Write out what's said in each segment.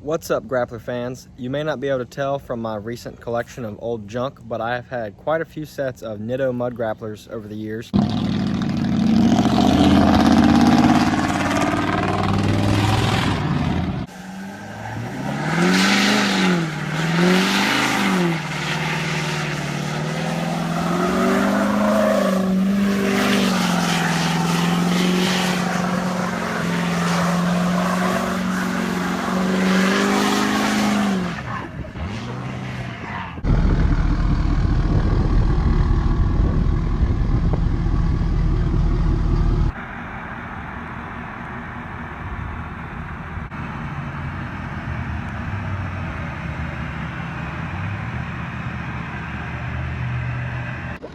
What's up, Grappler fans? You may not be able to tell from my recent collection of old junk, but I have had quite a few sets of Nitto Mud Grapplers over the years.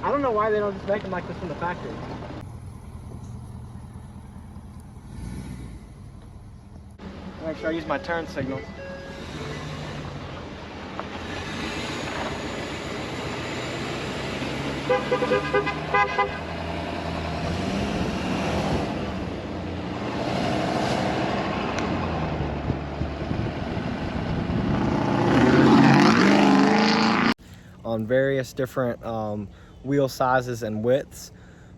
I don't know why they don't just make them like this from the factory. Make sure I use my turn signals. On various different wheel sizes and widths,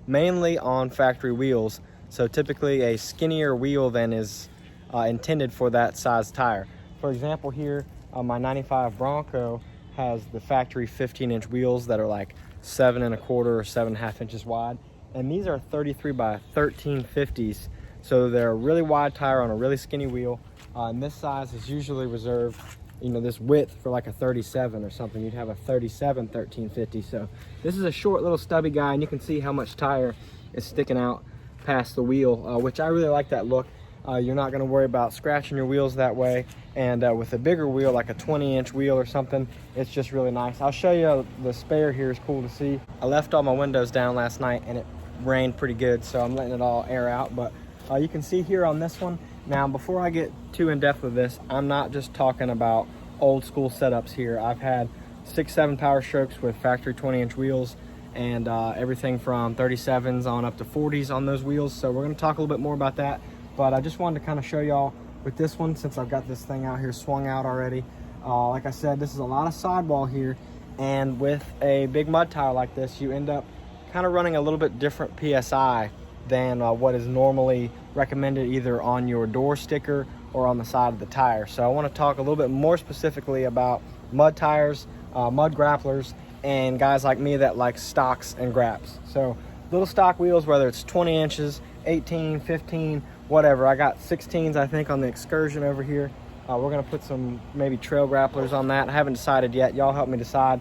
mainly on factory wheels. So typically a skinnier wheel than is intended for that size tire. For example, here my 95 Bronco has the factory 15-inch wheels that are like 7 1/4 or 7.5 inches wide, and these are 33 by 13 50s. So they're a really wide tire on a really skinny wheel, and this size is usually reserved, you know, this width for like a 37 or something. You'd have a 37 1350. So this is a short little stubby guy, and you can see how much tire is sticking out past the wheel, which I really like that look. You're not going to worry about scratching your wheels that way, and with a bigger wheel like a 20-inch wheel or something, it's just really nice. I'll show you the spare here. Is cool to see. I left all my windows down last night and it rained pretty good, so I'm letting it all air out, but you can see here on this one. Now, before I get too in depth with this, I'm not just talking about old school setups here. I've had 6-7 power strokes with factory 20-inch wheels, and everything from 37s on up to 40s on those wheels. So we're going to talk a little bit more about that, but I just wanted to kind of show y'all with this one, since I've got this thing out here swung out already. Like I said, this is a lot of sidewall here, and with a big mud tire like this, you end up kind of running a little bit different PSI than what is normally recommended either on your door sticker or on the side of the tire. So I want to talk a little bit more specifically about mud tires, mud grapplers, and guys like me that like stocks and graps. So little stock wheels, whether it's 20 inches, 18, 15, whatever. I got 16s, I think, on the Excursion over here. We're gonna put some maybe trail grapplers on that. I haven't decided yet. Y'all help me decide.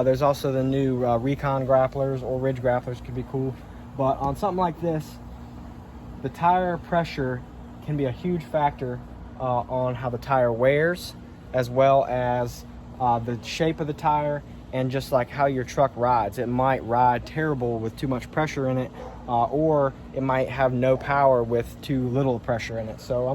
There's also the new Recon grapplers, or Ridge grapplers could be cool. But on something like this, the tire pressure can be a huge factor on how the tire wears, as well as the shape of the tire, and just like how your truck rides. It might ride terrible with too much pressure in it, or it might have no power with too little pressure in it. So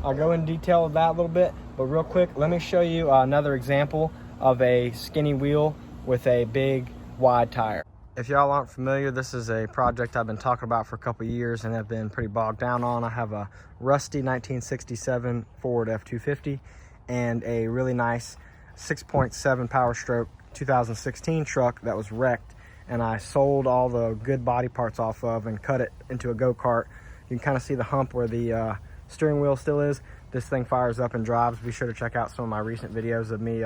I'll go in detail of that a little bit, but real quick, let me show you another example of a skinny wheel with a big wide tire. If y'all aren't familiar, this is a project I've been talking about for a couple of years and have been pretty bogged down on. I have a rusty 1967 Ford F-250 and a really nice 6.7 power stroke 2016 truck that was wrecked, and I sold all the good body parts off of and cut it into a go-kart. You can kind of see the hump where the steering wheel still is. This thing fires up and drives. Be sure to check out some of my recent videos of me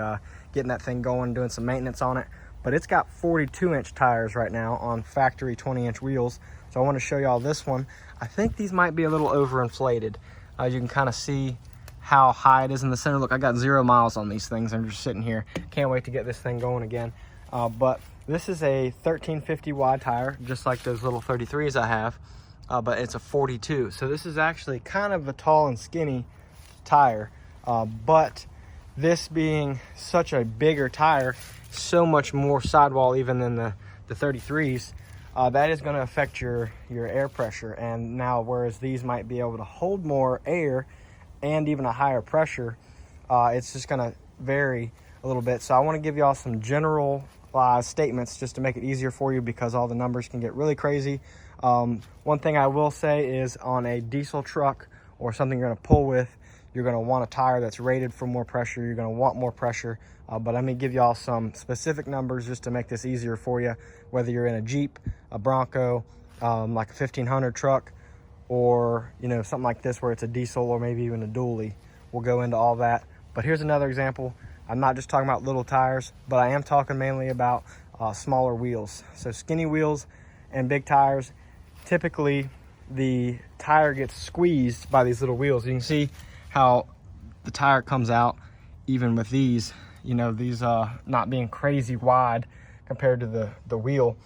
getting that thing going, doing some maintenance on it. But it's got 42-inch tires right now on factory 20-inch wheels. So I want to show y'all this one. I think these might be a little overinflated. You can kind of see how high it is in the center. Look, I got 0 miles on these things. I'm just sitting here. Can't wait to get this thing going again. But this is a 1350 wide tire, just like those little 33s I have, but it's a 42. So this is actually kind of a tall and skinny tire, but this being such a bigger tire, so much more sidewall even than the 33s, that is going to affect your air pressure. And now, whereas these might be able to hold more air and even a higher pressure, it's just going to vary a little bit. So I want to give y'all some general statements just to make it easier for you, because all the numbers can get really crazy. One thing I will say is, on a diesel truck or something you're going to pull with, you're going to want a tire that's rated for more pressure. You're going to want more pressure. But let me give y'all some specific numbers just to make this easier for you, whether you're in a Jeep, a Bronco, like a 1500 truck, or something like this where it's a diesel or maybe even a dually. We'll go into all that. But here's another example. I'm not just talking about little tires, but I am talking mainly about smaller wheels. So skinny wheels and big tires, typically the tire gets squeezed by these little wheels. You can see how the tire comes out even with these, these not being crazy wide compared to the wheel.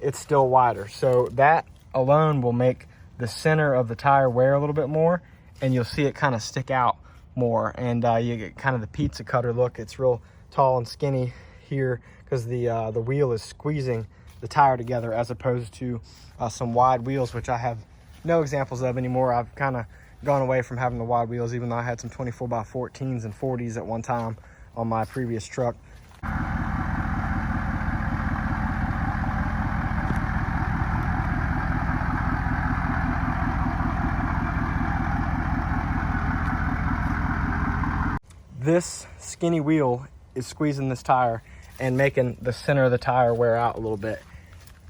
It's still wider. So that alone will make the center of the tire wear a little bit more, and you'll see it kind of stick out more, and you get kind of the pizza cutter look. It's real tall and skinny here because the wheel is squeezing the tire together, as opposed to some wide wheels, which I have no examples of anymore. I've kind of gone away from having the wide wheels, even though I had some 24x14s and 40s at one time on my previous truck. This skinny wheel is squeezing this tire and making the center of the tire wear out a little bit.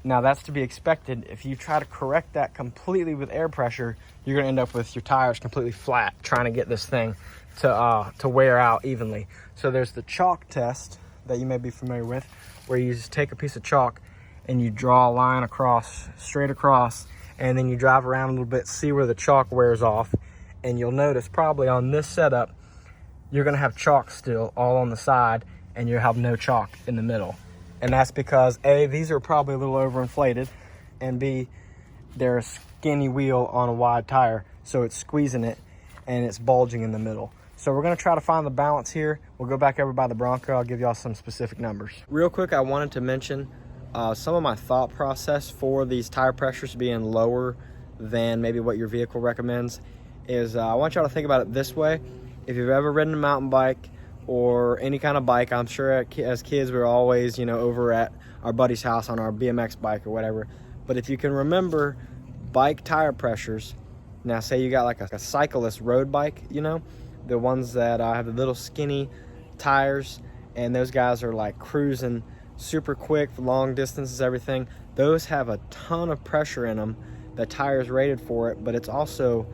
Now that's to be expected. If you try to correct that completely with air pressure, you're gonna end up with your tires completely flat trying to get this thing to wear out evenly. So there's the chalk test that you may be familiar with, where you just take a piece of chalk and you draw a line across, straight across, and then you drive around a little bit, see where the chalk wears off, and you'll notice probably on this setup, you're gonna have chalk still all on the side, and you'll have no chalk in the middle. And that's because A, these are probably a little overinflated, and B, they're a skinny wheel on a wide tire, so it's squeezing it and it's bulging in the middle. So we're gonna try to find the balance here. We'll go back over by the Bronco. I'll give y'all some specific numbers. Real quick, I wanted to mention some of my thought process for these tire pressures being lower than maybe what your vehicle recommends is I want y'all to think about it this way. If you've ever ridden a mountain bike or any kind of bike, I'm sure as kids we were always, over at our buddy's house on our BMX bike or whatever. But if you can remember bike tire pressures, now say you got like a cyclist road bike, the ones that have the little skinny tires, and those guys are like cruising super quick for long distances, everything. Those have a ton of pressure in them. The tire's rated for it, but it's also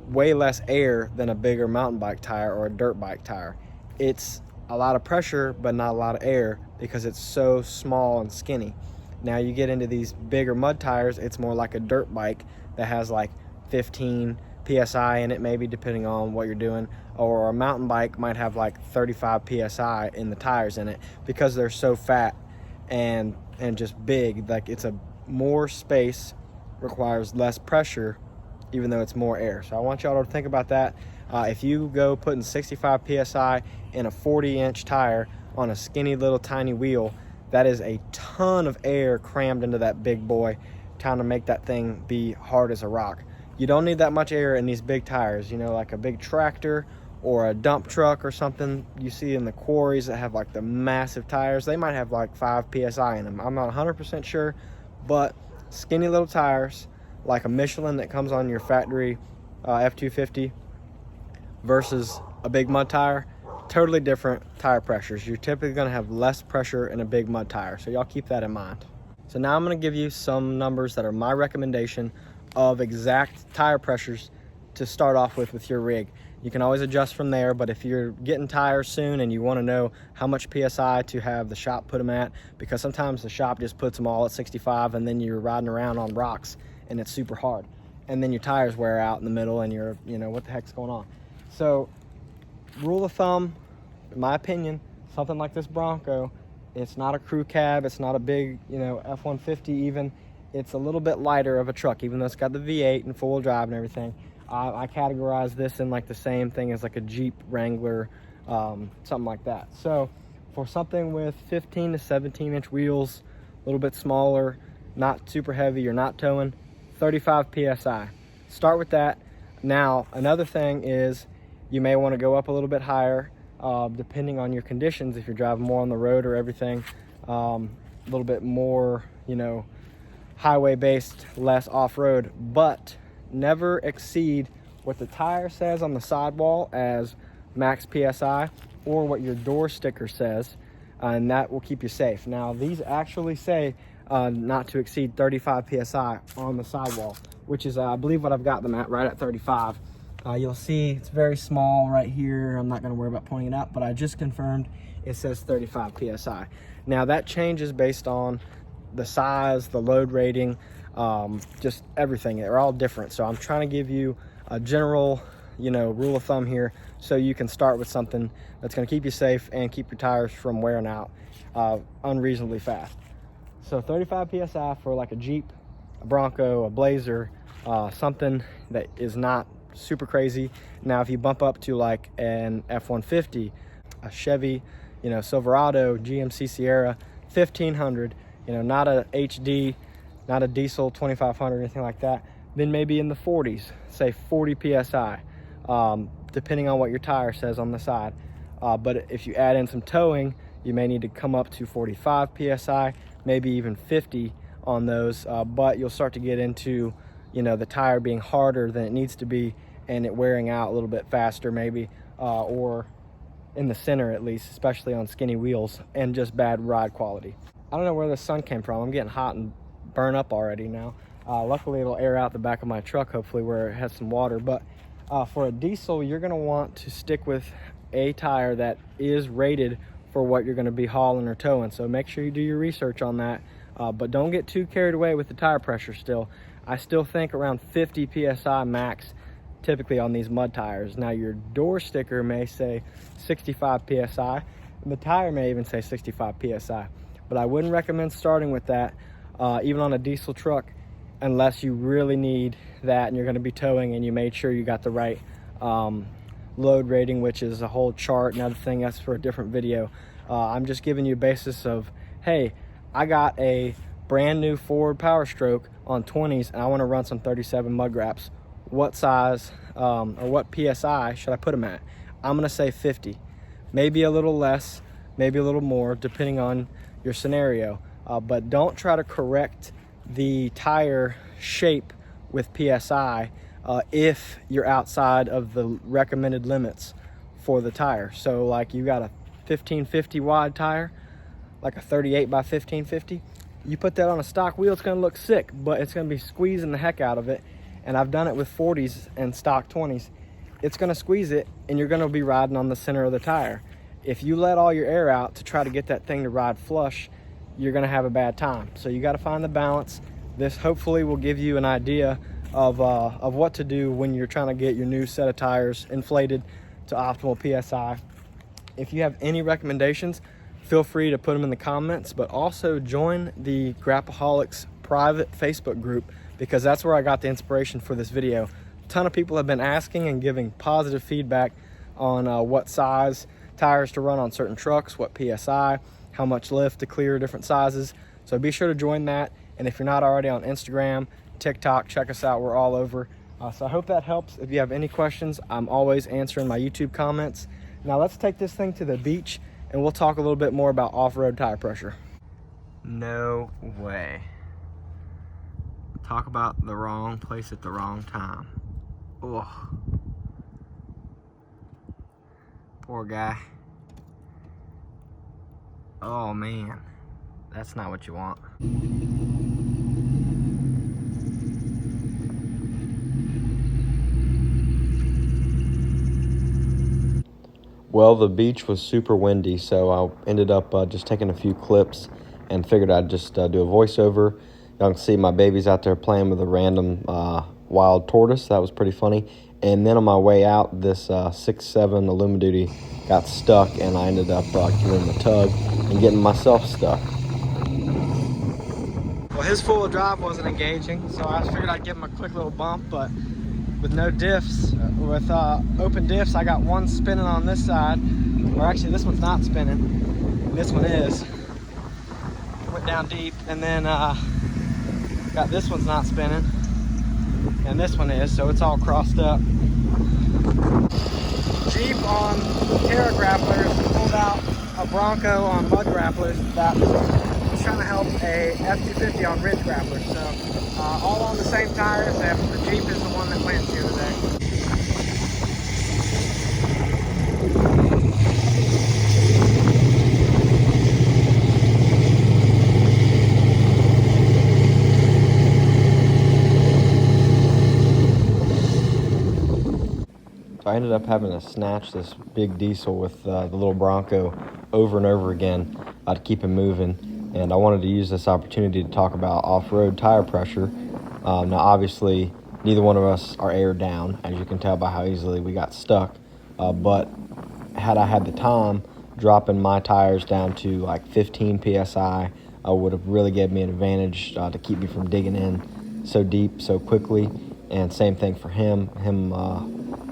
way less air than a bigger mountain bike tire or a dirt bike tire. It's a lot of pressure but not a lot of air because it's so small and skinny. Now you get into these bigger mud tires, it's more like a dirt bike that has like 15 PSI in it, maybe, depending on what you're doing, or a mountain bike might have like 35 PSI in the tires in it because they're so fat and just big. Like, it's a more space, requires less pressure, even though it's more air. So I want y'all to think about that. If you go putting 65 PSI in a 40-inch tire on a skinny little tiny wheel, that is a ton of air crammed into that big boy, trying to make that thing be hard as a rock. You don't need that much air in these big tires, like a big tractor or a dump truck or something you see in the quarries that have like the massive tires. They might have like 5 PSI in them. I'm not 100% sure, but skinny little tires, like a Michelin that comes on your factory F250 versus a big mud tire, totally different tire pressures. You're typically gonna have less pressure in a big mud tire, so y'all keep that in mind. So now I'm gonna give you some numbers that are my recommendation of exact tire pressures to start off with your rig. You can always adjust from there, but if you're getting tires soon and you wanna know how much PSI to have the shop put them at, because sometimes the shop just puts them all at 65 and then you're riding around on rocks and it's super hard. And then your tires wear out in the middle and you're, what the heck's going on? So, rule of thumb, in my opinion, something like this Bronco, it's not a crew cab, it's not a big, F-150 even. It's a little bit lighter of a truck, even though it's got the V8 and four-wheel drive and everything. I categorize this in like the same thing as like a Jeep Wrangler, something like that. So, for something with 15 to 17-inch wheels, a little bit smaller, not super heavy, you're not towing, 35 PSI. Start with that. Now, another thing is you may want to go up a little bit higher, depending on your conditions. If you're driving more on the road or everything, a little bit more, highway based, less off-road, but never exceed what the tire says on the sidewall as max PSI or what your door sticker says, and that will keep you safe. Now, these actually say not to exceed 35 PSI on the sidewall, which is, I believe, what I've got them at, right at 35. You'll see it's very small right here. I'm not gonna worry about pointing it out, but I just confirmed it says 35 PSI. Now, that changes based on the size, the load rating, just everything. They're all different. So I'm trying to give you a general, rule of thumb here, so you can start with something that's going to keep you safe and keep your tires from wearing out unreasonably fast. So 35 PSI for like a Jeep, a Bronco, a Blazer, something that is not super crazy. Now, if you bump up to like an F-150, a Chevy, Silverado, GMC Sierra, 1500, not a HD, not a diesel 2500, anything like that, then maybe in the 40s, say 40 PSI, depending on what your tire says on the side. But if you add in some towing, you may need to come up to 45 PSI, maybe even 50 on those, but you'll start to get into, the tire being harder than it needs to be and it wearing out a little bit faster maybe, or in the center at least, especially on skinny wheels, and just bad ride quality. I don't know where the sun came from. I'm getting hot and burn up already now. Luckily it'll air out the back of my truck, hopefully, where it has some water. But for a diesel, you're gonna want to stick with a tire that is rated for what you're gonna be hauling or towing. So make sure you do your research on that, but don't get too carried away with the tire pressure still. I still think around 50 PSI max typically on these mud tires. Now, your door sticker may say 65 PSI, and the tire may even say 65 PSI. But I wouldn't recommend starting with that, even on a diesel truck, unless you really need that and you're gonna be towing and you made sure you got the right load rating, which is a whole chart. Another thing, that's for a different video. I'm just giving you a basis of, hey, I got a brand new Ford Power Stroke on 20s and I wanna run some 37 Mud Graps. What size or what PSI should I put them at? I'm gonna say 50, maybe a little less, maybe a little more, depending on your scenario. But don't try to correct the tire shape with PSI if you're outside of the recommended limits for the tire. So like you got a 1550 wide tire, like a 38 by 1550, you put that on a stock wheel, it's gonna look sick, but it's gonna be squeezing the heck out of it. And I've done it with 40s and stock 20s. It's gonna squeeze it and you're gonna be riding on the center of the tire. If you let all your air out to try to get that thing to ride flush, you're gonna have a bad time. So you gotta find the balance. This hopefully will give you an idea of what to do when you're trying to get your new set of tires inflated to optimal PSI. If you have any recommendations, feel free to put them in the comments, but also join the Grapaholics private Facebook group, because that's where I got the inspiration for this video. A ton of people have been asking and giving positive feedback on what size tires to run on certain trucks, what PSI, how much lift to clear different sizes. So be sure to join that. And if you're not already on Instagram, TikTok, check us out. We're all over. So I hope that helps. If you have any questions, I'm always answering my YouTube comments. Now let's take this thing to the beach and we'll talk a little bit more about off-road tire pressure. No way. Talk about the wrong place at the wrong time. Ugh. Poor guy. Oh man, that's not what you want. Well, the beach was super windy, so I ended up just taking a few clips and figured I'd just do a voiceover. Y'all can see my baby's out there playing with a random wild tortoise. That was pretty funny. And then on my way out, this 6'7" Alumaduty got stuck, and I ended up giving him a tug and getting myself stuck. Well, his four-wheel drive wasn't engaging, so I figured I'd give him a quick little bump, but with no diffs, with open diffs, I got one spinning on this side, or actually this one's not spinning, this one is. Went down deep, and then got this one's not spinning, and this one is, so it's all crossed up. Jeep on Terra Grapplers pulled out a Bronco on Mud Grapplers that was trying to help a F-250 on Ridge Grapplers. So all on the same tires, and the Jeep is the one that wins here today. I ended up having to snatch this big diesel with the little Bronco over and over again to keep him moving. And I wanted to use this opportunity to talk about off-road tire pressure. Now, obviously, neither one of us are aired down, as you can tell by how easily we got stuck. But had I had the time, dropping my tires down to like 15 PSI would have really gave me an advantage to keep me from digging in so deep so quickly. And same thing for him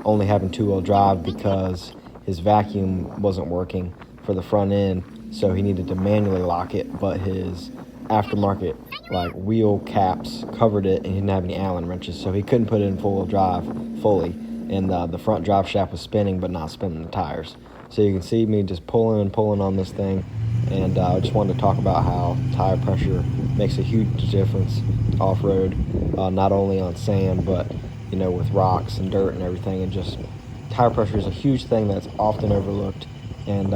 only having two-wheel drive because his vacuum wasn't working for the front end, so he needed to manually lock it, but his aftermarket like wheel caps covered it, and he didn't have any Allen wrenches, so he couldn't put it in four-wheel drive fully, and the front drive shaft was spinning but not spinning the tires. So you can see me just pulling and pulling on this thing, and I just wanted to talk about how tire pressure makes a huge difference off-road, not only on sand, but you know, with rocks and dirt and everything. And just tire pressure is a huge thing that's often overlooked, and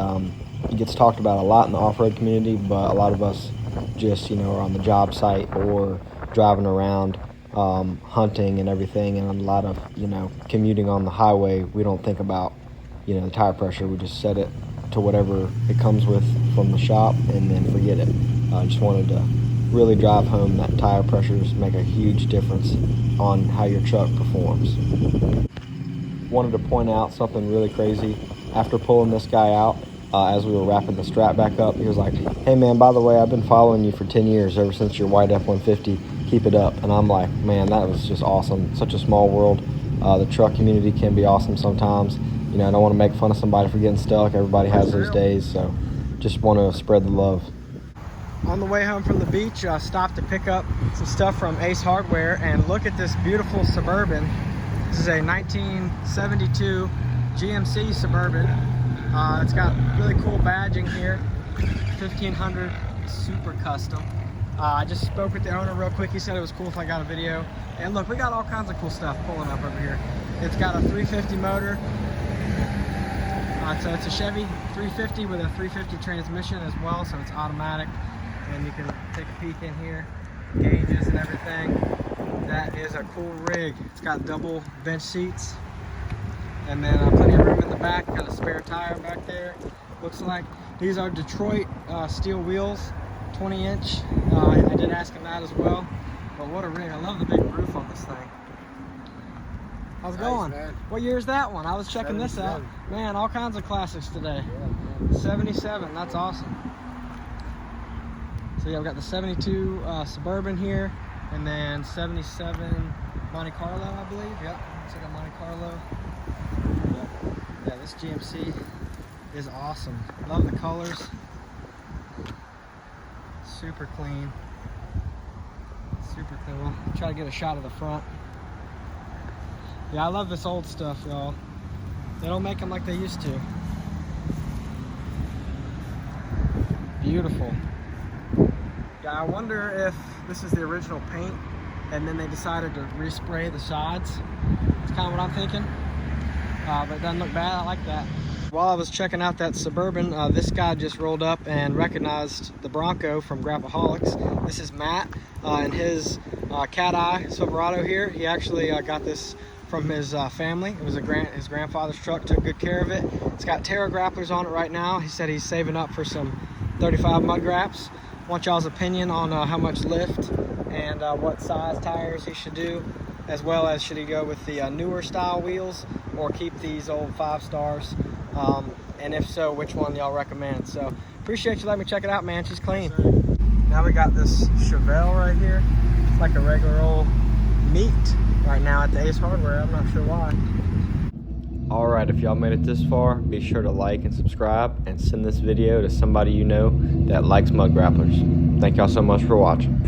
it gets talked about a lot in the off-road community, but a lot of us just, you know, are on the job site or driving around hunting and everything, and a lot of, you know, commuting on the highway, we don't think about, you know, the tire pressure. We just set it to whatever it comes with from the shop and then forget it. I just wanted to really drive home that tire pressures make a huge difference on how your truck performs. Wanted to point out something really crazy. After pulling this guy out, as we were wrapping the strap back up, he was like, "Hey man, by the way, I've been following you for 10 years, ever since your white F-150, keep it up." And I'm like, man, that was just awesome. Such a small world. The truck community can be awesome sometimes. You know, I don't want to make fun of somebody for getting stuck. Everybody has those days, so just want to spread the love. On the way home from the beach, I stopped to pick up some stuff from Ace Hardware, and look at this beautiful Suburban. This is a 1972 GMC Suburban. It's got really cool badging here, 1500 super custom. I just spoke with the owner real quick. He said it was cool if I got a video. And look, we got all kinds of cool stuff pulling up over here. It's got a 350 motor. So it's a Chevy 350 with a 350 transmission as well, so it's automatic. And you can take a peek in here, gauges and everything. That is a cool rig. It's got double bench seats, and then plenty of room in the back. Got a spare tire back there. Looks like these are Detroit steel wheels, 20-inch. I did ask him that as well. But what a rig! I love the big roof on this thing. How's it going? Man. What year is that one? I was checking 77. This out. Man, all kinds of classics today. Yeah, 77. That's awesome. So yeah, we got the 72 Suburban here, and then 77 Monte Carlo, I believe. Yep, looks like a Monte Carlo. Yep. Yeah, this GMC is awesome. Love the colors. Super clean. Super clean. We'll try to get a shot of the front. Yeah, I love this old stuff, y'all. They don't make them like they used to. Beautiful. Yeah, I wonder if this is the original paint and then they decided to respray the sides. It's kind of what I'm thinking. But it doesn't look bad. I like that. While I was checking out that Suburban, this guy just rolled up and recognized the Bronco from Grappleholics. This is Matt and his Cat Eye Silverado here. He actually got this from his family. It was his grandfather's truck, took good care of it. It's got Terra Grapplers on it right now. He said he's saving up for some 35 Mud Graps. Want y'all's opinion on how much lift and what size tires he should do, as well as should he go with the newer style wheels or keep these old 5 stars, and if so, which one y'all recommend. So appreciate you letting me check it out, man. She's clean. Now we got this Chevelle right here. It's like a regular old meat right now at the Ace Hardware. I'm not sure why. Alright, if y'all made it this far, be sure to like and subscribe and send this video to somebody you know that likes Mud Grapplers. Thank y'all so much for watching.